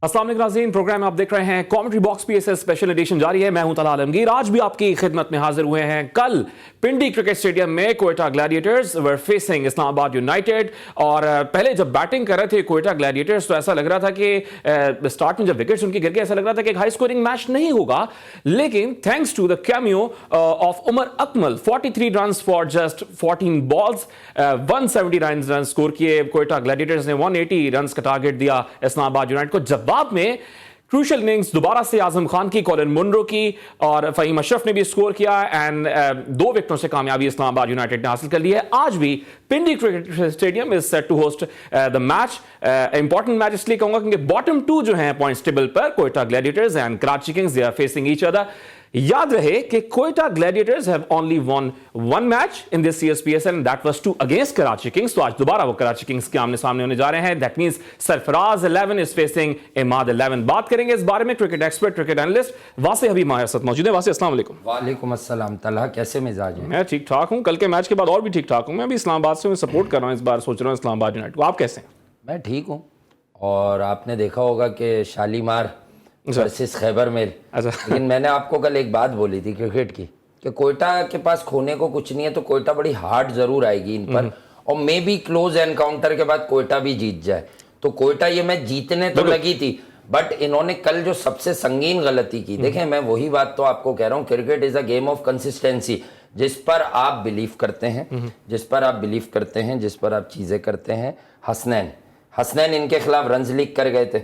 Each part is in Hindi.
अस्सलाम वालेकुम नाज़रीन, प्रोग्राम आप देख रहे हैं commentary box PSL special edition जारी है। मैं हूं तला आलमगीर। आज भी आपकी खिदमत में हाजिर हुए हैं। कल पिंडी क्रिकेट स्टेडियम में Quetta Gladiators were facing Islamabad United और पहले जब बैटिंग कर रहे थे क्वेटा ग्लैडिएटर्स तो ऐसा लग रहा था कि स्टार्ट में जब विकेट्स उनकी गिर गए ऐसा लग रहा था कि एक हाई स्कोरिंग मैच नहीं होगा, लेकिन thanks to the cameo of Umar Akmal 43 runs for just 14 balls 179 run score किए। क्वेटा ग्लैडिएटर्स ने 180 रन का टारगेट दिया इस्लामाबाद यूनाइटेड को। जवाब में क्रूशल इनिंग्स दोबारा से आजम खान की, कॉलिन मुनरो की और फहीम अशरफ ने भी स्कोर किया एंड 2 विकेटों से कामयाबी इस्लामाबाद यूनाइटेड ने हासिल कर ली है। आज भी Pindi cricket stadium is set to host the match. Important match इसलिए कहूंगा क्योंकि बॉटम 2 जो है पॉइंट्स टेबल पर Quetta Gladiators and Karachi Kings, they are facing each other. याद रहे कि Quetta Gladiators have only one match in this CSPSL and that was 2 against Karachi Kings. तो आज दोबारा वो कराची किंग्स के आमने सामने होने जा रहे हैं। That means Sarfaraz 11 is facing Imad 11। बात करेंगे इस बारे में क्रिकेट एक्सपर्ट, क्रिकेट एनालिस्ट वासे हबीब हमारे साथ मौजूद है। वासे अस्सलाम वालेकुम। वालेकुम अस्सलाम। तलहा कैसे मिजाज है? मैं ठीक ठाक हूं। कल के मैच के बाद और भी ठीक ठाक हूं। मैं भी इस्लामाबाद से सपोर्ट कर रहा हूं, इस बार सोच रहा हूं इस्लामाबाद यूनाइटेड को। आप कैसे हैं? मैं ठीक हूँ। और आपने देखा होगा कि शालीमार वर्सेस खैबर मेल, लेकिन मैंने आपको कल एक बात बोली थी क्रिकेट की कि कोयटा के पास खोने को कुछ नहीं है, तो कोयटा बड़ी हार्ड जरूर आएगी इन पर और मे बी क्लोज एनकाउंटर के बाद कोयटा भी जीत जाए। तो कोयटा ये मैच जीतने तो लगी थी, बट इन्होंने कल जो सबसे संगीन गलती की, देखें मैं वही बात तो आपको कह रहा हूँ, cricket is a game of consistency. जिस पर आप बिलीव करते हैं, जिस पर आप बिलीव करते हैं, जिस पर आप चीजें करते हैं। हसनैन इनके खिलाफ रन्स लीक कर गए थे।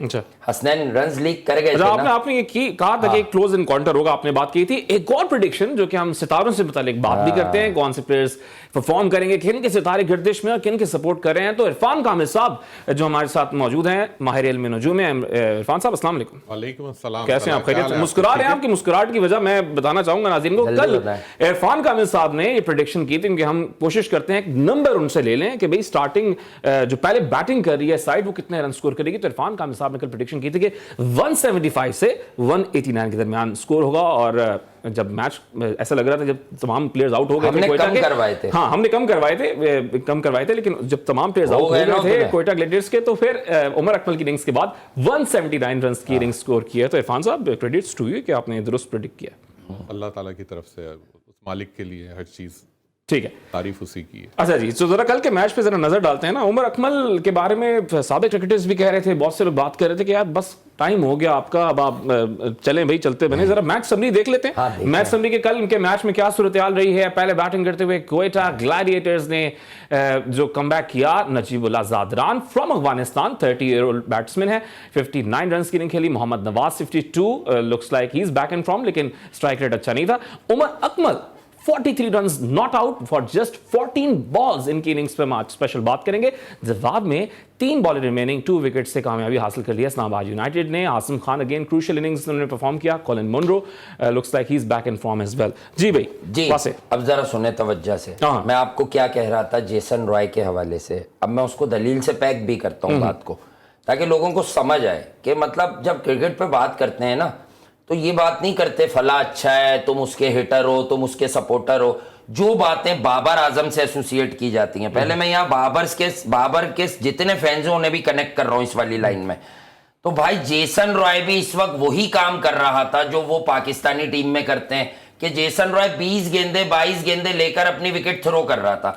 हसनैन रन्स लीक कर गए थे आपने ये कहा था कि एक क्लोज एनकाउंटर होगा, आपने बात की थी। एक और प्रेडिक्शन जो कि हम सितारों से मुतालिक बात भी करते हैं, कौन से प्लेयर्स परफॉर्म करेंगे, किन के सितारे गर्दिश में और किन के सपोर्ट कर रहे हैं। तो इरफान कामिल साहब जो हमारे साथ मौजूद हैं, माहिर इल्म नजूम हैं। इरफान साहब अस्सलाम वालेकुम। वालेकुम अस्सलाम। कैसे हैं आप? खैरियत? मुस्कुरा रहे हैं। आपकी मुस्कुराहट की वजह मैं बताना चाहूंगा नाज़रीन को। कल इरफान कामिल साहब ने ये प्रेडिक्शन की थी, क्योंकि हम कोशिश करते हैं एक नंबर उनसे ले लें कि भाई स्टार्टिंग जो पहले बैटिंग कर रही है साइड वो कितने रन स्कोर करेगी। तो इरफान कामिल साहब ने कल प्रेडिक्शन की थी कि 175 से 189 के दरमियान स्कोर होगा। और जब मैच ऐसा लग रहा था, जब तमाम प्लेयर्स आउट हो गए हमने कम करवाए थे। हाँ, हमने कम करवाए थे, लेकिन जब तमाम प्लेयर्स आउट हो गए थे क्वेटा ग्लैडिएटर्स के, तो फिर उमर अकमल की इनिंग्स के बाद 179 रन की इनिंग्स स्कोर किया। तो इरफान साहब क्रेडिट्स टू यू कि आपने दुरुस्त प्रेडिक्ट किया। अल्लाह ताला की तरफ से उस मालिक के लिए हर चीज ठीक है, तारीफ उसी की है। अच्छा जी, तो जरा कल के मैच पे जरा नजर डालते हैं ना। उमर अकमल के बारे में साबिक क्रिकेटर्स भी कह रहे थे, बहुत से लोग बात कर रहे थे कि यार बस टाइम हो गया आपका, अब आप चलें भाई, चलते बने। जरा मैच समरी देख लेते हैं। हाँ, मैच समरी के कल इनके मैच में क्या सूरत हाल रही है। पहले बैटिंग करते हुए क्वेटा ग्लैडिएटर्स ने जो कमबैक किया, Najibullah Zadran from Afghanistan 30 year old batsman है, 59 रन की इनिंग खेली। Mohammad Nawaz 52, looks like he is back in form, लेकिन स्ट्राइक रेट अच्छा नहीं था। Umar Akmal 43 runs not out for just 14 balls इनकी इनिंग्स पर मैच स्पेशल बात करेंगे। जवाब में 3 बॉल रिमेनिंग 2 विकेट से कामयाबी हासिल कर लिया इस्लामाबाद यूनाइटेड ने। Asim Khan again crucial innings उन्होंने परफॉर्म किया। Colin Munro looks like he is back in form as well. जी भाई जी, अब जरा सुने तवज्जो से। मैं आपको क्या कह रहा था जेसन रॉय के हवाले से, अब मैं उसको दलील से पैक भी करता हूँ बात को, ताकि लोगों को समझ आए कि मतलब जब क्रिकेट पे बात करते हैं ना, तो ये बात नहीं करते फला अच्छा है, तुम उसके हिटर हो, तुम उसके सपोर्टर हो। जो बातें बाबर आजम से एसोसिएट की जाती हैं, पहले मैं यहाँ बाबर के जितने फैंस हैं उन्हें भी कनेक्ट कर रहा हूँ इस वाली लाइन में। तो भाई जेसन रॉय भी इस वक्त वही काम कर रहा था जो वो पाकिस्तानी टीम में करते हैं, कि जेसन रॉय 20 गेंदे 22 गेंदे लेकर अपनी विकेट थ्रो कर रहा था।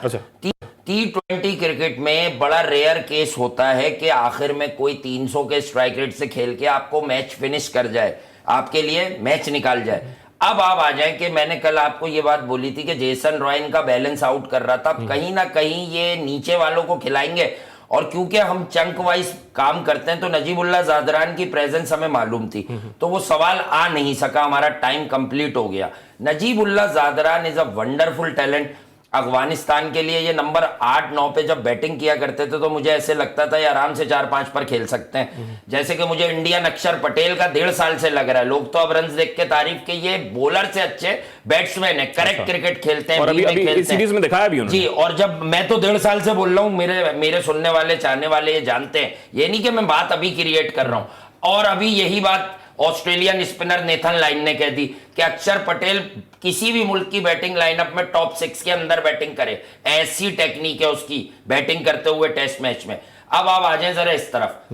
T20 क्रिकेट में बड़ा रेयर केस होता है कि आखिर में कोई 300 के स्ट्राइक रेट से खेल के आपको मैच फिनिश कर जाए, आपके लिए मैच निकाल जाए। अब आप आ जाए कि मैंने कल आपको ये बात बोली थी कि जेसन रॉय इनका बैलेंस आउट कर रहा था, कहीं ना कहीं ये नीचे वालों को खिलाएंगे। और क्योंकि हम चंक वाइज काम करते हैं, तो नजीबुल्लाह ज़ादरान की प्रेजेंस हमें मालूम थी, तो वो सवाल आ नहीं सका, हमारा टाइम कंप्लीट हो गया। Najibullah Zadran is a wonderful talent. Afghanistan के लिए ये नंबर 8-9 पे जब बैटिंग किया करते थे तो मुझे ऐसे लगता था ये आराम से 4-5 पर खेल सकते हैं। जैसे कि मुझे इंडियन अक्षर पटेल का 1.5 साल से लग रहा है। लोग तो अब रन देख के तारीफ के ये बॉलर से अच्छे बैट्समैन है, करेक्ट क्रिकेट खेलते हैं, और अभी सीरीज में दिखाया भी उन्होंने। जी, और जब मैं तो 1.5 साल से बोल रहा हूँ, मेरे सुनने वाले चाहने वाले ये जानते हैं, ये नहीं कि मैं बात अभी क्रिएट कर रहा हूँ। और अभी यही बात ऑस्ट्रेलियन स्पिनर नेथन लाइन ने कह दी कि अक्षर पटेल किसी भी मुल्क की बैटिंग लाइनअप में टॉप 6 के अंदर बैटिंग करे, ऐसी टेक्निक है उसकी बैटिंग करते हुए टेस्ट मैच में। अब आप आ जाए जरा इस तरफ,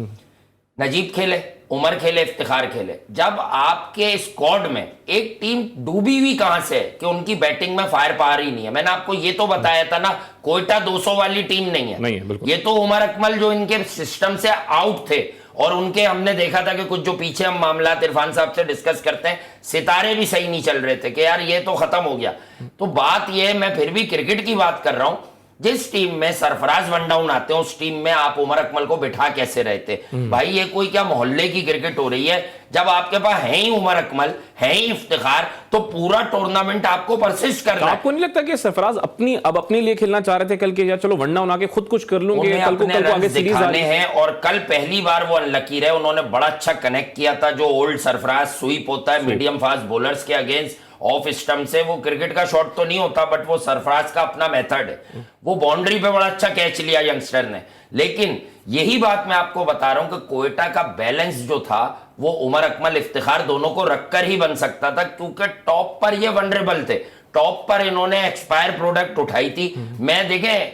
नजीब खेले, उमर खेले, इफ्तिखार खेले। जब आपके स्क्वाड में एक टीम डूबी हुई कहां से है कि उनकी बैटिंग में फायर पावर ही नहीं है। मैंने आपको ये तो बताया था ना, कोयटा 200 वाली टीम नहीं है, बिल्कुल। ये तो उमर अकमल जो इनके सिस्टम से आउट थे, और उनके हमने देखा था कि कुछ जो पीछे हम मामला इरफान साहब से डिस्कस करते हैं, सितारे भी सही नहीं चल रहे थे कि यार ये तो खत्म हो गया। तो बात ये है, मैं फिर भी क्रिकेट की बात कर रहा हूं, जिस टीम में सरफराज वन डाउन आते हैं उस टीम में आप उमर अकमल को बिठा कैसे रहते? भाई ये कोई क्या मोहल्ले की क्रिकेट हो रही है? जब आपके पास है ही उमर अकमल, है ही इफ्तिखार, तो पूरा टूर्नामेंट आपको परसिस्ट करना है। आपको नहीं लगता कि सरफराज अपने लिए खेलना चाह रहे थे कल के, या चलो वन डाउन आके खुद कुछ कर लूंगे, कल को आगे सीरीज दिखाने हैं? और कल पहली बार वो अनलकी रहे, उन्होंने बड़ा अच्छा कनेक्ट किया था। जो ओल्ड सरफराज स्वीप होता है मीडियम फास्ट बॉलर्स के अगेंस्ट ऑफ स्टंप से, वो क्रिकेट का शॉट तो नहीं होता, बट वो सरफराज का अपना मेथड है। वो बाउंड्री पे बड़ा अच्छा कैच लिया यंगस्टर ने। लेकिन यही बात मैं आपको बता रहा हूं कि कोयटा का बैलेंस जो था वो उमर अकमल इफ्तिखार दोनों को रखकर ही बन सकता था, क्योंकि टॉप पर ये वनरेबल थे। टॉप पर इन्होंने एक्सपायर प्रोडक्ट उठाई थी। मैं देखें,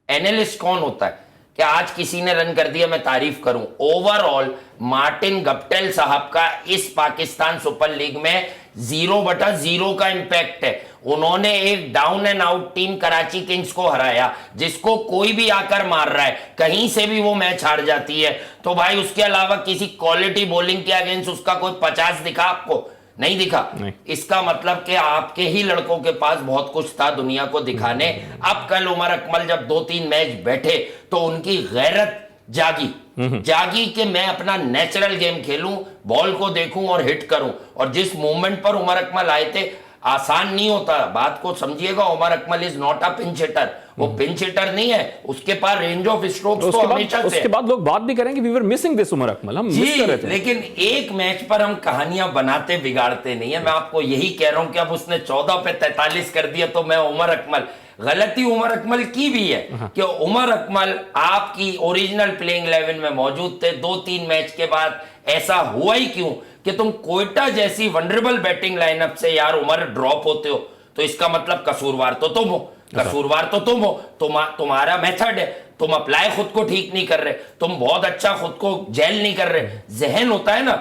एनालिस्ट कौन होता है कि आज किसी ने रन कर दिया मैं तारीफ करूं। ओवरऑल मार्टिन गप्टिल साहब का इस पाकिस्तान सुपर लीग में 0/0 का इंपैक्ट है। उन्होंने एक down and out team Karachi Kings को हराया, जिसको कोई भी आकर मार रहा है, कहीं से भी वो मैच हार जाती है। तो भाई उसके अलावा किसी क्वालिटी बॉलिंग के अगेंस्ट उसका कोई 50 दिखा आपको? नहीं दिखा। नहीं। इसका मतलब कि आपके ही लड़कों के पास बहुत कुछ था दुनिया को दिखाने। अब कल उमर अकमल जब 2-3 मैच बैठे तो उनकी गैरत जागी कि मैं अपना नेचुरल गेम खेलूं, बॉल को देखूं और हिट करूं। और जिस मूवमेंट पर उमर अकमल आए थे, आसान नहीं होता, बात को समझिएगा। Umar Akmal is not a pinch hitter, वो पिंच हिटर नहीं है, उसके पास रेंज ऑफ स्ट्रोक्स तो हमेशा से। उसके बाद लोग बात भी करेंगे we were missing this Umar Akmal, हम मिस कर रहे थे। लेकिन एक मैच पर हम कहानियां बनाते बिगाड़ते नहीं है। मैं आपको यही कह रहा हूं कि अब उसने 14 पे 43 कर दिया, तो मैं उमर अकमल, गलती उमर अकमल की भी है कि उमर अकमल आपकी ओरिजिनल प्लेइंग 11 में मौजूद थे। 2-3 मैच के बाद ऐसा हुआ ही क्यों कि तुम कोयटा जैसी वनरेबल बैटिंग लाइनअप से यार उमर ड्रॉप होते हो? तो इसका मतलब कसूरवार तो तुम हो, कसूरवार तो तुम हो। तुम्हारा मेथड है, तुम अप्लाई खुद को ठीक नहीं कर रहे, तुम बहुत अच्छा खुद को जेल नहीं कर रहे। जहन होता है ना,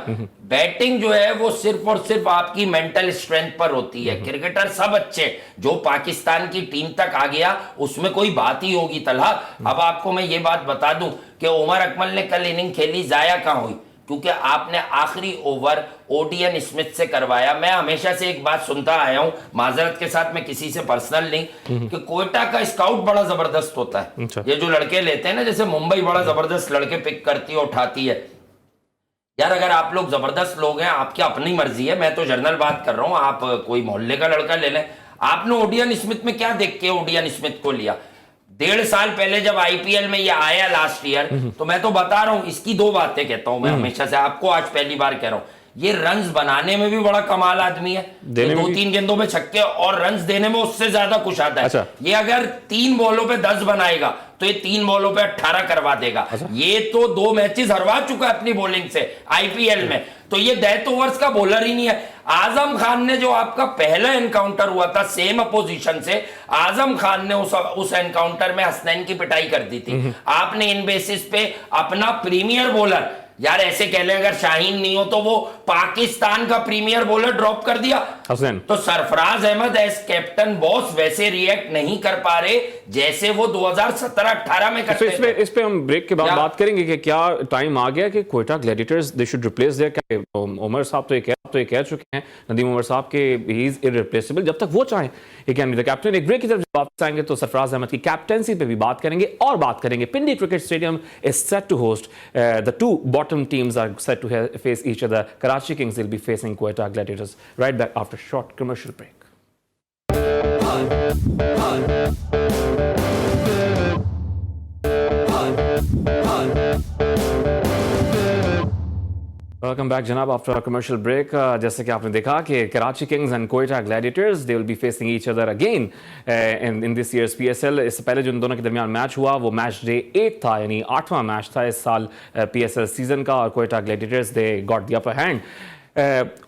बैटिंग जो है वो सिर्फ और सिर्फ आपकी मेंटल स्ट्रेंथ पर होती है। क्रिकेटर सब अच्छे, जो पाकिस्तान की टीम तक आ गया उसमें कोई बात ही होगी तलहा। अब आपको मैं ये बात बता दूं कि उमर अकमल ने कल इनिंग खेली, जाया कहां हुई? क्योंकि आपने आखिरी ओवर ओडियन स्मिथ से करवाया। मैं हमेशा से एक बात सुनता आया हूं, माजरत के साथ, मैं किसी से पर्सनल नहीं, कि कोयटा का स्काउट बड़ा जबरदस्त होता है। ये जो लड़के लेते हैं ना, जैसे मुंबई बड़ा जबरदस्त लड़के पिक करती है, उठाती है। यार अगर आप लोग जबरदस्त लोग हैं, आपकी अपनी मर्जी है, मैं तो जनरल बात कर रहा हूं, आप कोई मोहल्ले का लड़का ले लें। आपने ओडियन स्मिथ में क्या देख के ओडियन स्मिथ को लिया? 1.5 साल पहले जब आईपीएल में ये आया लास्ट ईयर, तो मैं तो बता रहा हूं, इसकी 2 बातें कहता हूं मैं हमेशा से, आपको आज पहली बार कह रहा हूं। ये रन्स बनाने में भी बड़ा कमाल आदमी है, 2-3 गेंदों में छक्के, और रन्स देने में उससे ज्यादा कुछ आता है। अच्छा। ये अगर 3 बॉलों पे 10 बनाएगा तो ये 3 बॉलों पे 18 करवा देगा। अच्छा। ये तो 2 मैचेस हरवा चुका है अपनी बॉलिंग से आईपीएल में, तो ये डेथ ओवर्स का बॉलर ही नहीं है। आजम खान ने जो आपका पहला एनकाउंटर हुआ था सेम अपोजिशन से, आजम खान ने उस एनकाउंटर में हसनैन की पिटाई कर दी थी। आपने इन बेसिस पे अपना प्रीमियर बॉलर, यार ऐसे कह ले अगर शाहीन नहीं हो तो वो पाकिस्तान का प्रीमियर बॉलर ड्रॉप कर दिया हसन। तो Sarfaraz Ahmed as captain boss वैसे रिएक्ट नहीं कर पा रहे जैसे वो 2017-18 में करते थे। इस पे हम ब्रेक के बाद बात करेंगे कि क्या टाइम आ गया कि Quetta Gladiators they should replace there. Umar साहब तो ये कह चुके हैं, नदीम उमर साहब के ही इज इररिप्लेसेबल, जब तक वो चाहें he can be the captain. एक ब्रेक की तरफ वापस आएंगे तो सरफराज अहमद की कैप्टनसी पे भी बात करेंगे, और बात करेंगे Pindi cricket stadium is set to host the 2 bottom teams are set to face each other. Karachi Kings will be facing Quetta Gladiators. Right back after a short commercial break. Welcome back जनाब आफ्टर अ कमर्शियल ब्रेक। जैसे कि आपने देखा कि Karachi Kings and Quetta Gladiators they will be facing each other again in this years PSL. इससे पहले जो इन दोनों के दरमियान मैच हुआ वो मैच डे 8 था, यानी 8वां मैच था इस साल पीएसएल सीजन का, और Quetta Gladiators they got the upper hand.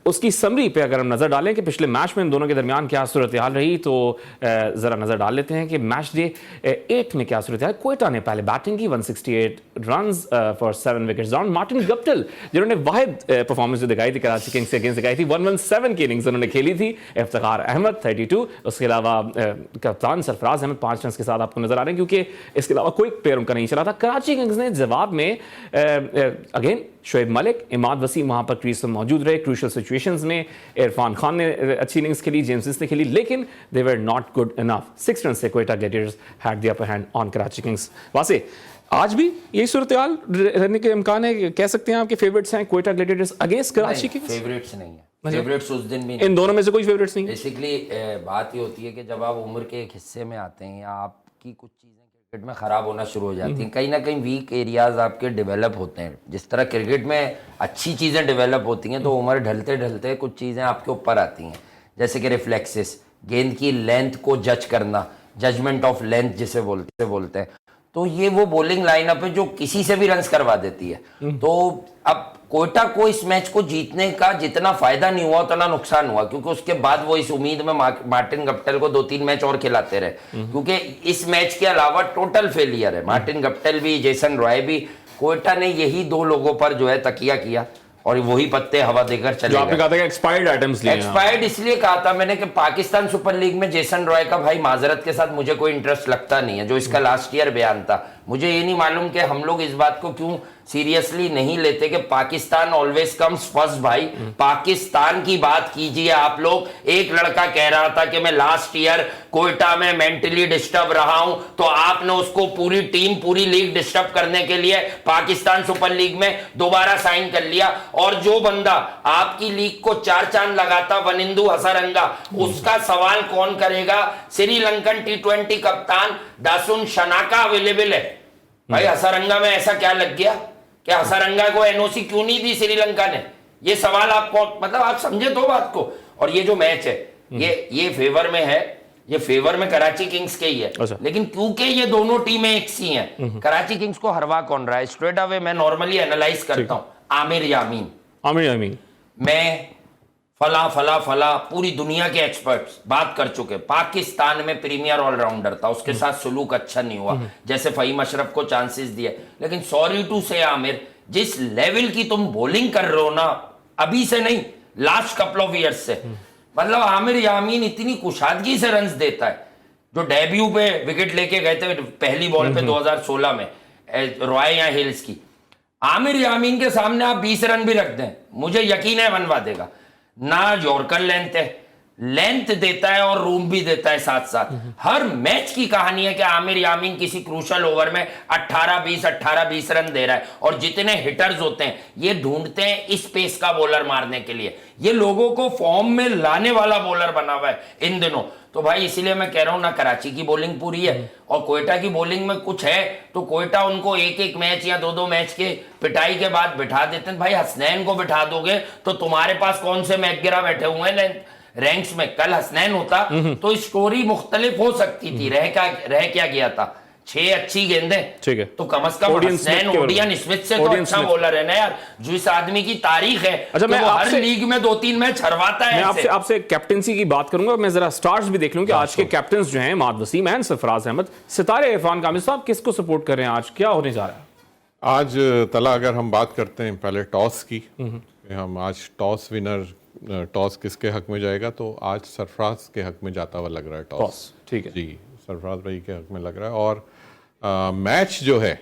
उसकी समरी पे अगर हम नजर डालें कि पिछले मैच में इन दोनों के दरमियान क्या सूरत हाल रही, तो जरा नजर डाल लेते हैं कि मैच डे 8 में क्या सूरत हाल। क्वेटा ने पहले बैटिंग की 168 runs for 7 wickets down. Martin Guptill जिन्होंने वाहिद परफॉर्मेंस जो दिखाई थी कराची किंग्स के अगेंस्ट दिखाई थी, 117 की इनिंग्स उन्होंने खेली थी। इफ्तिखार अहमद 32, उसके अलावा कप्तान सरफराज अहमद 5 रन के साथ आपको नजर आ रहे हैं, क्योंकि इसके अलावा कोई प्लेयर उनका नहीं चला था। कराची किंग्स ने जवाब में अगेन शोएब मलिक, इमाद वसीम वहां पर क्रीज पर मौजूद रहे क्रूशियल सिचुएशंस में। इरफान खान ने अच्छी इनिंग्स खेली, जेम्स ने खेली, लेकिन they were not good enough. 6 run से Quetta Gladiators had the upper hand on Karachi Kings. वासे, आज भी यही सूरत हाल रहने के इम्कान है? कह सकते हैं आपके फेवरेट्स हैं Quetta Gladiators against Karachi Kings? Favourites नहीं है, फेवरेट्स उस दिन भी नहीं। इन दोनों में से कोई फेवरेट्स नहीं है? बेसिकली बात ये होती है कि जब आप उम्र के एक हिस्से में आते हैं या आपकी कुछ चीज़ें क्रिकेट में ख़राब होना शुरू हो जाती हैं, कहीं ना कहीं वीक एरियाज आपके डेवलप होते हैं। जिस तरह क्रिकेट में अच्छी चीज़ें डेवलप होती हैं, तो उम्र ढलते ढलते कुछ चीज़ें आपके ऊपर आती हैं, जैसे कि रिफ्लेक्सेस, गेंद की लेंथ को जज करना, जजमेंट ऑफ लेंथ जिसे बोलते हैं। तो ये वो बॉलिंग लाइनअप है जो किसी से भी रन्स करवा देती है। तो अब कोयटा को इस मैच को जीतने का जितना फायदा नहीं हुआ उतना नुकसान हुआ, क्योंकि उसके बाद वो इस उम्मीद में मार्टिन गप्टिल को 2-3 मैच और खिलाते रहे, क्योंकि इस मैच के अलावा टोटल फेलियर है। मार्टिन गप्टिल भी, जेसन रॉय भी, कोयटा ने यही 2 लोगों पर जो है तकिया किया और वही पत्ते हवा देकर चले। आपने कहा था कि एक्सपायर्ड आइटम्स लिए। एक्सपायर्ड इसलिए कहा था मैंने कि पाकिस्तान सुपर लीग में जेसन रॉय का, भाई माजरत के साथ मुझे कोई इंटरेस्ट लगता नहीं है, जो इसका लास्ट ईयर बयान था। मुझे ये नहीं मालूम कि हम लोग इस बात को क्यों सीरियसली नहीं लेते कि पाकिस्तान ऑलवेज कम्स फर्स्ट। भाई पाकिस्तान की बात कीजिए आप लोग। एक लड़का कह रहा था कि मैं लास्ट ईयर कोयटा में मेंटली डिस्टर्ब रहा हूं, तो आपने उसको पूरी टीम, पूरी लीग डिस्टर्ब करने के लिए पाकिस्तान सुपर लीग में दोबारा साइन कर लिया। और जो बंदा आपकी लीग को 4 चांद लगाता, वनिंदु हसरंगा, उसका सवाल कौन करेगा? श्रीलंकन T20 कप्तान दासुन शनाका अवेलेबल है। भाई हसरंगा में ऐसा क्या लग गया कि हसरंगा को एनओसी क्यों नहीं दी श्रीलंका ने? ये सवाल आपको, मतलब आप समझे तो बात को। और ये जो मैच है ये फेवर में है, ये फेवर में कराची किंग्स के ही है। लेकिन क्योंकि ये दोनों टीमें एक सी हैं, कराची किंग्स को हरवा कौन रहा है? स्ट्रेट अवे मैं नॉर्मली एनालाइज करता हूं, आमिर यामीन। मैं फला फला फला पूरी दुनिया के एक्सपर्ट्स बात कर चुके। पाकिस्तान में प्रीमियर ऑलराउंडर था, उसके साथ सुलूक अच्छा नहीं हुआ, जैसे फहीम अशरफ को चांसेस दिए। लेकिन सॉरी टू से आमिर, जिस लेवल की तुम बॉलिंग कर रहे हो ना, अभी से नहीं, लास्ट कपल ऑफ ईयर्स से, मतलब आमिर यामीन इतनी कुशादगी से रन्स देता है। जो डेब्यू पे विकेट लेके गए थे पहली बॉल पे 2016 में रॉय या हिल्स की, आमिर यामीन के सामने आप 20 रन भी रख दें, मुझे यकीन है बनवा देगा। ना यॉर्कर लेंथ है, लेंथ देता है और रूम भी देता है साथ साथ। हर मैच की कहानी है कि आमिर यामीन किसी क्रूशल ओवर में 18-20 रन दे रहा है। और जितने हिटर्स होते हैं ये ढूंढते हैं इस पेस का बॉलर मारने के लिए। ये लोगों को फॉर्म में लाने वाला बॉलर बना हुआ है इन दिनों। तो भाई इसीलिए मैं कह रहा हूं ना, कराची की बॉलिंग पूरी है और कोयटा की बॉलिंग में कुछ है, तो कोयटा उनको 1-1 मैच या 2-2 मैच के पिटाई के बाद बिठा देते हैं। भाई हसनैन को बिठा दोगे तो तुम्हारे पास कौन से मैकगिरा बैठे हुए हैं रैंक्स में? कल हसनैन होता तो स्टोरी मुख्तलिफ हो सकती थी। रह क्या गया था? 6 अच्छी गेंदें, ठीक है, तो कम से कम हसनैन ओडियन स्मिथ से तो अच्छा बॉलर है ना यार, जो इस आदमी की तारीख है। अच्छा, मैं हर लीग में 2-3 मैच हरवाता है। मैं आपसे कैप्टेंसी की बात करूंगा। मैं जरा स्टार्स भी देख लूं कि आज के कैप्टन जो हैं, इमाद वसीम एंड सरफराज अहमद, सितारे इरफान कामिल साहब, किसको सपोर्ट कर रहे हैं? आज क्या होने जा रहा है? आज तला अगर हम बात करते हैं पहले टॉस की, हम आज टॉस विनर, टॉस किसके हक में जाएगा, तो आज सरफराज के हक में जाता हुआ लग रहा है टॉस। ठीक है जी, सरफराज भाई के हक में लग रहा है। और मैच जो है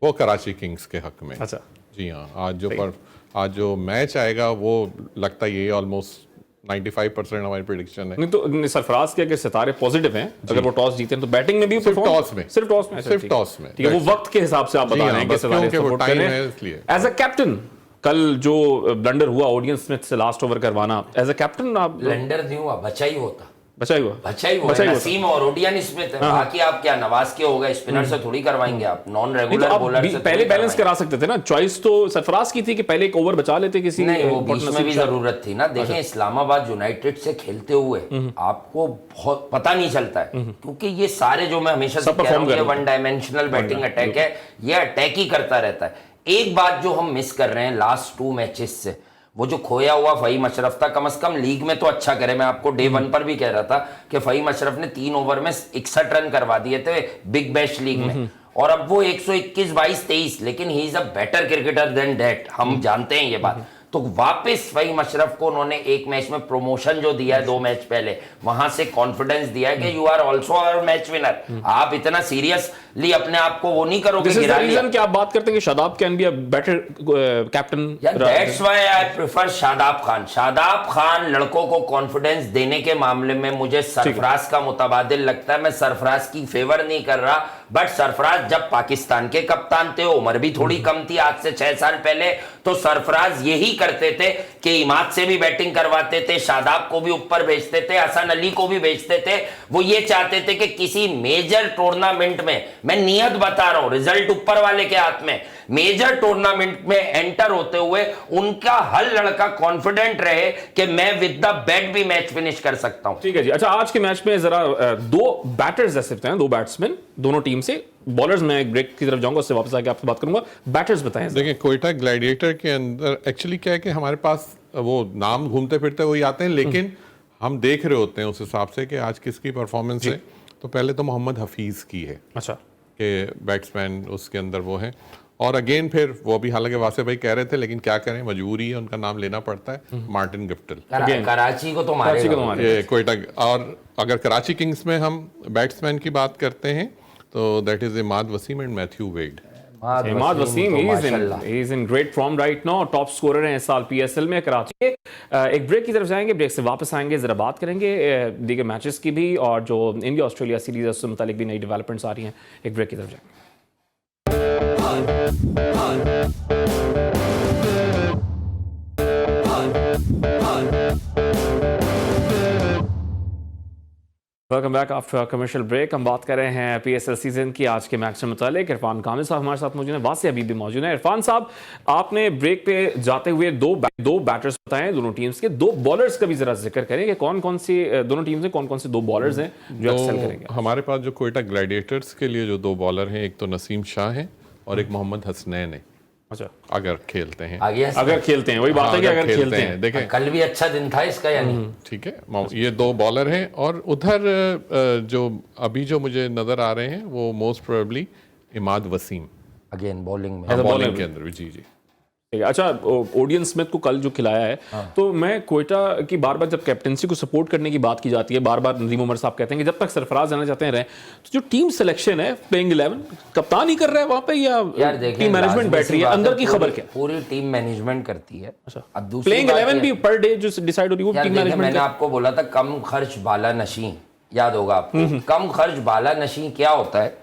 वो कराची किंग्स के हक में। अच्छा जी हाँ, आज जो मैच आएगा वो लगता है ये ऑलमोस्ट 95% हमारी प्रेडिक्शन है। नहीं तो सरफराज के अगर सितारे पॉजिटिव हैं, अगर वो टॉस जीते हैं तो बैटिंग में भी सिर्फ टॉस में ठीक है, वो वक्त के हिसाब से आप बता रहे हैं कि सितारे सपोर्ट कर रहे हैं। एज अ कैप्टन, कल जो ब्लंडर हुआ ऑडियन स्मिथ से लास्ट ओवर करवाना, एज अ कैप्टन आप? ब्लंडर नहीं हुआ, बचा ही होता। नसीम और ओडियन स्मिथ है। बाकी आप क्या नवाज के हो गए, स्पिनर से थोड़ी करवाएंगे आप, नॉन रेगुलर बॉलर से पहले बैलेंस करा सकते थे ना। चॉइस तो सरफराज की थी कि पहले एक ओवर बचा लेते किसी, नहीं वो बीच में भी जरूरत थी ना। देखें इस्लामाबाद यूनाइटेड से खेलते हुए आपको बहुत पता नहीं चलता है, क्योंकि ये सारे जो मैं हमेशा से कह रहा हूं, ये वन डायमेंशनल बैटिंग अटैक है, ये अटैक ही करता रहता है। एक बात जो हम मिस कर रहे हैं लास्ट 2 मैचेस से, वो जो खोया हुआ फहीम अशरफ था, कम से कम लीग में तो अच्छा करे। मैं आपको डे 1 पर भी कह रहा था कि फहीम अशरफ ने 3 ओवर में 61 रन करवा दिए थे बिग बैश लीग में, और अब वो 121, 22, 23, लेकिन he is a better cricketer than that, हम जानते हैं ये बात। तो वापस फहीम अशरफ को उन्होंने एक मैच में प्रमोशन जो दिया है 2 मैच पहले, वहां से कॉन्फिडेंस दिया है कि you are also our match winner. आप इतना सीरियसली अपने आप को वो नहीं करोगे गिरा लिया। कि आप बात करते हैं कि Shadab can be a better captain, that's why I prefer Shadab Khan. Shadab Khan लड़कों को कॉन्फिडेंस देने के मामले में मुझे सरफराज का मुतबादिल लगता है। मैं सरफराज की फेवर नहीं कर रहा, बट सरफराज जब पाकिस्तान के कप्तान थे, उम्र भी थोड़ी कम थी आज से 6 साल पहले, तो सरफराज यही करते थे कि इमाद से भी बैटिंग करवाते थे, शादाब को भी ऊपर भेजते थे, हसन अली को भी भेजते थे। वो ये चाहते थे कि किसी मेजर टूर्नामेंट में, मैं नियत बता रहा हूं, रिजल्ट ऊपर वाले के हाथ में, मेजर टूर्नामेंट में एंटर होते हुए उनका हर लड़का कॉन्फिडेंट रहे कि मैं विद द बैट भी मैच फिनिश कर सकता हूं। ठीक है जी। अच्छा, आज के मैच में जरा 2 बैटर्स ऐसे हैं, 2 बैट्समैन दोनों टीम से। बॉलर्स में एक ब्रेक की तरफ जाऊंगा, उससे वापस आके आपसे बात करूंगा। बैटर्स बताएं। देखिए, कोयटा ग्लैडिएटर के अंदर एक्चुअली क्या है कि हमारे पास वो नाम घूमते फिरते वही आते हैं, लेकिन हम देख रहे होते हैं उस हिसाब से कि आज किसकी परफॉर्मेंस है। तो पहले तो मोहम्मद हफीज की है, अच्छा, कि बैट्समैन उसके अंदर वो है, और अगेन फिर वो भी, हालांकि वासे भाई कह रहे थे, लेकिन क्या करें, मजबूरी है, उनका नाम लेना पड़ता है, मार्टिन गिफ्टिल। कराची को तो मारेगा ये कोयटा। और अगर कराची किंग्स में हम बैट्समैन की बात करते हैं तो that is Imad Wasim and Matthew Wade. Imad Wasim is in great form right now, top scorer हैं इस साल पीएसएल में कराची के। एक ब्रेक की तरफ जाएंगे, ब्रेक से वापस आएंगे, जरा बात करेंगे दीगर मैचेस की भी, और जो इंडिया ऑस्ट्रेलिया सीरीज है उससे मुतालिक भी नई डेवलपमेंट्स आ रही हैं। एक ब्रेक की तरफ जाएंगे। Welcome back after commercial break. हम बात कर रहे हैं पीएसएल सीजन की। आज के मैच से मुतालिक इरफान कामिल साहब हमारे साथ मौजूद हैं, वासी अभी भी मौजूद हैं। इरफान साहब, आपने ब्रेक पे जाते हुए दो बैटर्स बताए दोनों टीम्स के, 2 बॉलर्स का भी जरा जिक्र करें कि कौन कौन सी दोनों टीम्स में कौन कौन से 2 बॉलर्स हैं जो एक्सेल करेंगे। हमारे पास जो कोयटा ग्लैडिएटर्स के लिए जो 2 बॉलर हैं, एक तो नसीम शाह है और एक मोहम्मद हसनैन है। अच्छा, अगर खेलते हैं, अगर खेलते हैं, वही बात है कि अगर खेलते हैं। देखें, कल भी अच्छा दिन था इसका, यानी ठीक है। ये 2 बॉलर हैं, और उधर जो अभी जो मुझे नजर आ रहे हैं वो most probably Imad Wasim, again bowling में, बॉलिंग के अंदर भी। जी जी। अच्छा, ओडियन स्मिथ को कल जो खिलाया है, तो मैं कोयटा की बार बार जब कैप्टनसी को सपोर्ट करने की बात की जाती है, बार बार नदीम उमर साहब कहते हैं कि जब तक सरफराज आना चाहते हैं रहे, तो जो टीम सिलेक्शन है, प्लेइंग 11 कप्तान ही कर रहा है वहां पे, या टीम मैनेजमेंट बैठ रही है? अंदर की खबर क्या? पूरी टीम मैनेजमेंट करती है। अच्छा, अब दूसरी प्लेइंग 11 भी पर डे जो डिसाइड हो रही है वो टीम मैनेजमेंट। मैंने आपको बोला था कम खर्च बाला नशी, याद होगा आपको। कम खर्च बाला नशी क्या होता है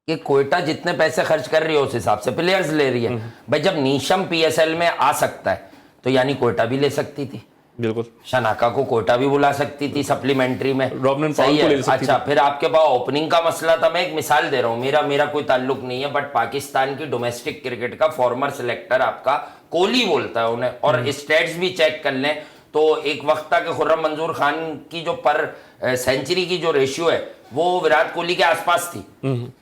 कि कोयटा जितने पैसे खर्च कर रही है उस हिसाब से प्लेयर्स ले रही है। भाई, जब नीशम पीएसएल में आ सकता है तो यानी कोयटा भी ले सकती थी, बिल्कुल। शनाका को कोयटा भी बुला सकती थी सप्लीमेंट्री में, सही है। अच्छा, फिर आपके पास ओपनिंग का मसला था। मैं एक मिसाल दे रहा हूँ, मेरा कोई ताल्लुक नहीं है, बट पाकिस्तान की डोमेस्टिक क्रिकेट का फॉर्मर सिलेक्टर आपका कोहली बोलता है उन्हें, और स्टेट्स भी चेक कर लें तो एक वक्त था कि खुर्रम मंजूर खान की जो पर सेंचुरी की जो रेशियो है वो विराट कोहली के आसपास थी।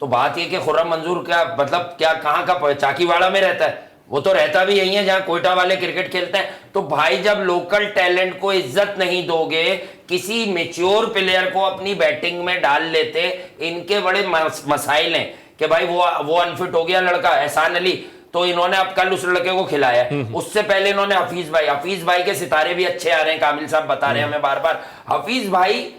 तो बात ये कि खुर्रम मंजूर क्या मतलब क्या कहाँ का चाकीवाड़ा में रहता है, वो तो रहता भी यही है जहां कोयटा वाले क्रिकेट खेलते हैं। तो भाई, जब लोकल टैलेंट को इज्जत नहीं दोगे, किसी मेच्योर प्लेयर को अपनी बैटिंग में डाल लेते, इनके बड़े मसाइल हैं कि भाई वो अनफिट हो गया लड़का एहसान अली, तो इन्होंने अब कल उस लड़के को खिलाया। उससे पहले इन्होंने हफीज भाई के सितारे भी अच्छे आ रहे हैं, कामिल साहब बता रहे हैं हमें बार बार। हफीज भाई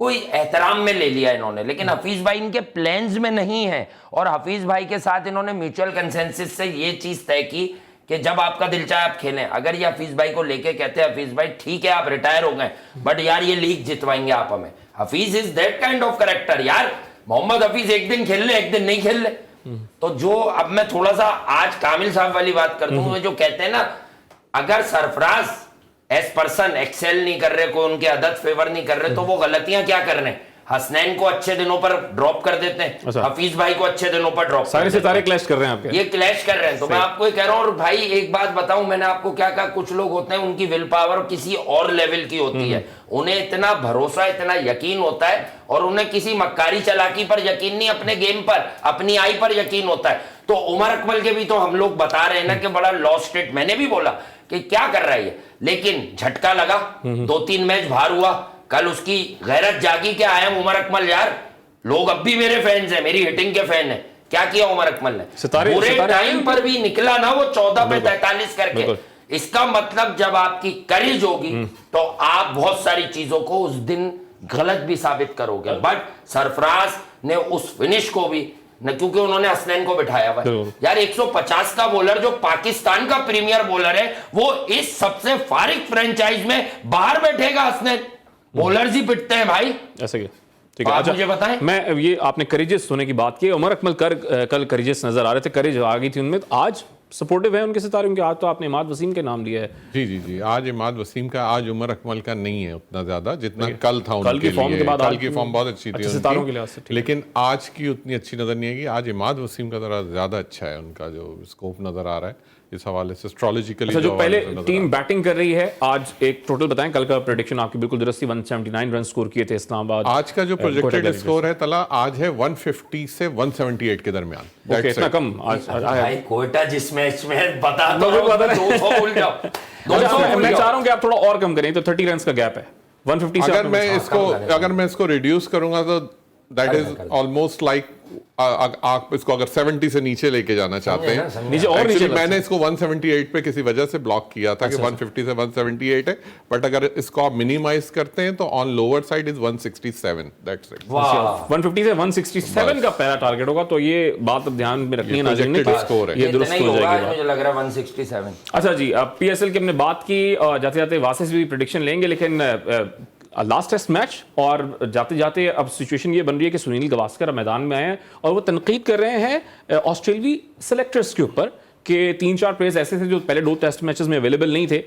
कोई एहतराम में ले लिया इन्होंने, लेकिन हफीज भाई इनके प्लान्स में नहीं है, और हफीज भाई के साथ इन्होंने म्यूचुअल कंसेंसस से ये चीज तय की कि जब आपका दिल चाहे आप खेलें। अगर ये हफीज भाई को लेके कहते हैं हफीज भाई ठीक है आप रिटायर हो गए, बट यार ये लीग जितवाएंगे आप हमें, Hafeez is that kind of character यार। मोहम्मद हफीज एक दिन खेल ले, एक दिन नहीं खेल ले। तो जो अब मैं थोड़ा सा आज कामिल साहब वाली बात कर दूं, जो कहते हैं ना, अगर सरफराज एज पर्सन एक्सेल नहीं कर रहे, कोई उनके आदत फेवर नहीं कर रहे, तो वो गलतियां क्या कर रहे हैं? हसनैन को अच्छे दिनों पर ड्रॉप कर देते हैं, अच्छा। हफीज भाई को अच्छे दिनों पर ड्रॉप, सारे सितारे क्लैश कर रहे हैं आपके, ये क्लैश कर रहे हैं। तो मैं आपको ये कह रहा हूं, और भाई एक बात बताऊं, मैंने आपको क्या कहा, कुछ लोग होते हैं उनकी विल पावर किसी और लेवल की होती है, उन्हें इतना भरोसा इतना यकीन होता है, और उन्हें किसी मक्कारी चालाकी पर यकीन नहीं, अपने गेम पर अपनी आई पर यकीन होता है। तो उमर अकमल के भी तो हम लोग बता रहे हैं ना कि बड़ा लॉस्ट स्टेट। मैंने भी बोला कि क्या कर रहा है ये, लेकिन झटका लगा, 2-3 मैच बाहर हुआ, कल उसकी गैरत जागी कि आई एम उमर अकमल यार, लोग अब भी मेरे फैंस हैं, मेरी हिटिंग के फैन हैं। क्या किया उमर अकमल ने, पूरे टाइम पर भी निकला ना वो 14 पे 43 करके। इसका मतलब जब आपकी करेज होगी तो आप बहुत सारी चीजों को उस दिन गलत भी साबित करोगे। बट सरफराज ने उस फिनिश को भी न, क्योंकि उन्होंने हसनैन को बिठाया हुआ यार, 150 का बॉलर जो पाकिस्तान का प्रीमियर बॉलर है, वो इस सबसे फारिग फ्रेंचाइज में बाहर बैठेगा हसनैन। बॉलर्स ही पिटते हैं भाई, ऐसे क्या? ठीक है, आप अच्छा मुझे बताएं। मैं ये आपने करेजियस होने की बात की, उमर अकमल कल करेजियस नजर आ रहे थे, करेज आ गई थी उनमें, आज सपोर्टिव है उनके सितारे, उनके आज तो आपने इमाद वसीम के नाम लिया है। जी जी जी, आज इमाद वसीम का, आज उमर अकमल का नहीं है उतना ज्यादा जितना कल था उनके कल की फॉर्म के बाद कल की फॉर्म बहुत अच्छी थी सितारों के लिहाज से, उनकी, लेकिन आज की उतनी अच्छी नजर नहीं आएगी। आज इमाद वसीम का जरा ज्यादा अच्छा है, उनका जो स्कोप नजर आ रहा है इस हवाले से एस्ट्रोलॉजिकली। अच्छा, जो पहले टीम बैटिंग कर रही है, आज एक टोटल बताएं, कल का प्रेडिक्शन आपकी बिल्कुल दुरुस्त थी, 179 रन स्कोर किए थे इस्लामाबाद। आज का जो प्रोजेक्टेड स्कोर है तला, आज है 150 से 178 के दरमियान। ओके, इतना कम आज भाई कोयटा जिस मैच में बता दो, भूल जाओ। मैं चाह रहा हूं कि आप थोड़ा और कम करें, तो 30 रन का गैप है 150 से। अगर मैं इसको रिड्यूस करूंगा तो दैट इज ऑलमोस्ट लाइक, आप इसको अगर 70 से नीचे लेके जाना चाहते हैं, नीचे और नीचे, मैंने इसको 178 पे किसी वजह से ब्लॉक किया था कि 150 से 178 है, बट अगर इसको आप मिनिमाइज करते हैं तो on lower side is 167, that's it. 150 से 167 का पहला टारगेट होगा, तो ये बात अब ध्यान में रखनी है नाज़रीन ने, स्कोर है ये दुरुस्त हो जाएगी, मुझे लग रहा है 167। अच्छा जी, अब पीएसएल की हमने बात की, जाते जाते वासे से भी प्रेडिक्शन लेंगे, लेकिन लास्ट टेस्ट मैच और जाते जाते अब सिचुएशन ये बन रही है कि सुनील गावस्कर मैदान में आए हैं और वो तनकीद कर रहे हैं ऑस्ट्रेलियाई सेलेक्टर्स के ऊपर कि 3-4 प्लेयर्स ऐसे थे जो पहले 2 टेस्ट मैचेस में अवेलेबल नहीं थे,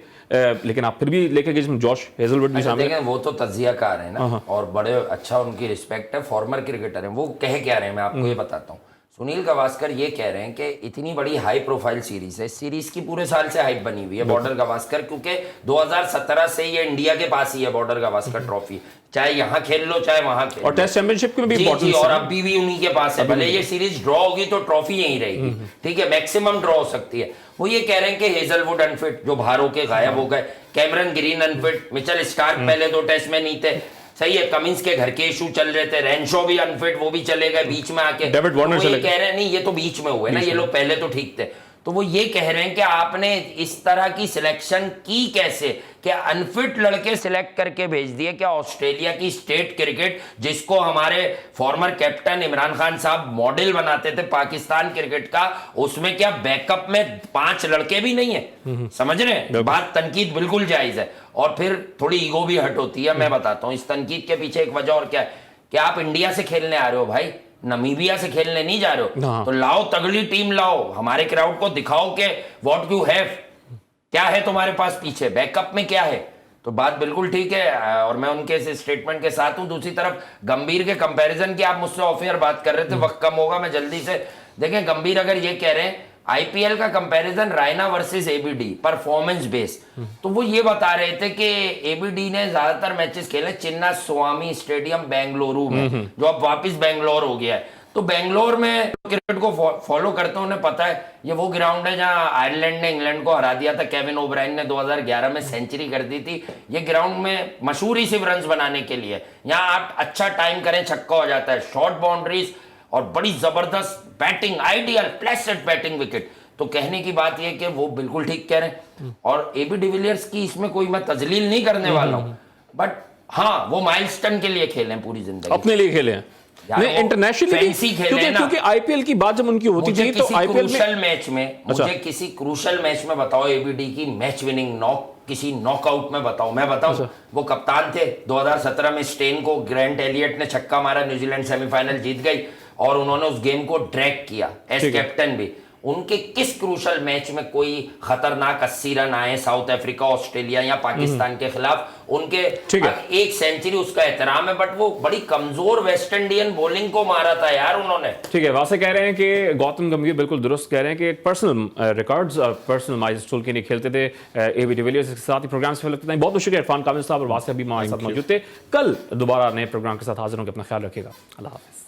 लेकिन आप फिर भी लेके गए, जिसमें जॉश हेजलवुड भी शामिल है। वो तो तज्जियाकार है ना, और बड़े अच्छा उनकी रिस्पेक्ट है, फॉर्मर क्रिकेटर है। वो कह क्या रहे हैं मैं आपको ये बताता हूँ। सुनील गावस्कर ये कह रहे हैं कि इतनी बड़ी हाई प्रोफाइल सीरीज है, सीरीज की पूरे साल से हाइप बनी हुई है बॉर्डर गावस्कर, क्योंकि 2017 से ये इंडिया के पास ही है बॉर्डर गावस्कर ट्रॉफी, चाहे यहाँ खेल लो चाहे वहां खेल लो, और टेस्ट चैंपियनशिप में भी जी, और अभी भी उन्हीं के पास है। भले ये सीरीज ड्रॉ होगी तो ट्रॉफी यहीं रहेगी, ठीक है, मैक्सिमम ड्रॉ हो सकती है। वो ये कह रहे हैं कि हेजलवुड अनफिट, जो बाहर होके गायब हो गए, Cameron green unfit, Mitchell Starc पहले 2 टेस्ट में नहीं थे, सही है, कमिंस के घर के इशू चल रहे थे, रेनशो भी अनफिट, वो भी चले गए बीच में आके। डेविड वार्नर चले कह रहे हैं नहीं, ये तो बीच में हुए ना, ये लोग पहले तो ठीक थे। तो वो ये कह रहे हैं कि आपने इस तरह की सिलेक्शन की कैसे, क्या अनफिट लड़के सिलेक्ट करके भेज दिए? क्या ऑस्ट्रेलिया की स्टेट क्रिकेट, जिसको हमारे फॉर्मर कैप्टन इमरान खान साहब मॉडल बनाते थे पाकिस्तान क्रिकेट का, उसमें क्या बैकअप में 5 लड़के भी नहीं है? समझ रहे हैं बात? तनकीद बिल्कुल जायज है, और फिर थोड़ी ईगो भी हट होती है। मैं बताता हूं इस तनकीद के पीछे एक वजह और क्या है, कि आप इंडिया से खेलने आ रहे हो भाई, नमीबिया से खेलने नहीं जा रहे हो, तो लाओ तगड़ी टीम लाओ, हमारे क्राउड को दिखाओ कि व्हाट यू हैव, क्या है तुम्हारे पास पीछे, बैकअप में क्या है। तो बात बिल्कुल ठीक है, और मैं उनके इस स्टेटमेंट के साथ हूं। दूसरी तरफ गंभीर के कंपैरिजन की आप मुझसे ऑफ एयर बात कर रहे थे, वक्त कम होगा, मैं जल्दी से देखें। गंभीर अगर ये कह रहे हैं आईपीएल का comparison Raina versus ABD performance base, तो वो ये बता रहे थे कि एबीडी ने ज्यादातर मैचेस खेले चिन्ना स्वामी स्टेडियम बेंगलुरु में, जो अब वापस बेंगलोर हो गया है। तो बेंगलोर में क्रिकेट को फॉलो करते हैं, उन्हें पता है ये वो ग्राउंड है जहां आयरलैंड ने इंग्लैंड को हरा दिया था, केविन ओब्रायन ने 2011 में सेंचुरी कर दी थी। ये ग्राउंड में मशहूर ही सिर्फ रन बनाने के लिए, यहाँ आप अच्छा टाइम करें छक्का हो जाता है, शॉर्ट बाउंड्रीज और बड़ी जबरदस्त batting, ideal placid batting wicket. तो कहने की बात यह कि वो बिल्कुल ठीक कह रहे हैं, और एबी डिविलियर्स की इसमें कोई मैं तजलील नहीं करने वाला हूं, बट हाँ वो माइलस्टोन के लिए खेले पूरी जिंदगी, अपने लिए खेले हैं, फैंसी खेले ना, क्योंकि आईपीएल की बात जब उनकी होती थी तो आईपीएल क्रूशल मैच में, मुझे किसी क्रूशल मैच में बताओ एबीडी की मैच विनिंग नॉक, किसी नॉकआउट में बताओ, मैं बताऊं। वो कप्तान थे 2017 में, स्टेन को ग्रैंट एलियट ने छक्का मारा, न्यूजीलैंड सेमीफाइनल जीत गई, और उन्होंने उस गेम को ड्रैग किया एज कैप्टन भी। उनके किस क्रूशल मैच में कोई खतरनाक 80 रन आए साउथ अफ्रीका, ऑस्ट्रेलिया या पाकिस्तान के खिलाफ, उनके एक सेंचुरी, उसका एहतराम है, बट वो बड़ी कमजोर वेस्ट इंडियन बॉलिंग को मारा था यार उन्होंने। ठीक है, वैसे कह रहे हैं कि गौतम गंभीर बिल्कुल दुरुस्त कह रहे हैं कि एक पर्सनल रिकॉर्ड्स और पर्सनल माइलस्टोन के लिए खेलते थे। एबी डिविलियर्स के साथ ही प्रोग्राम से बहुत बहुत शुक्रिया इरफान कामिल साहब और वासे अभी हमारे साथ मौजूद थे। कल दोबारा नए प्रोग्राम के साथ हाजिर होंगे, अपना ख्याल रखिएगा, अल्लाह हाफिज।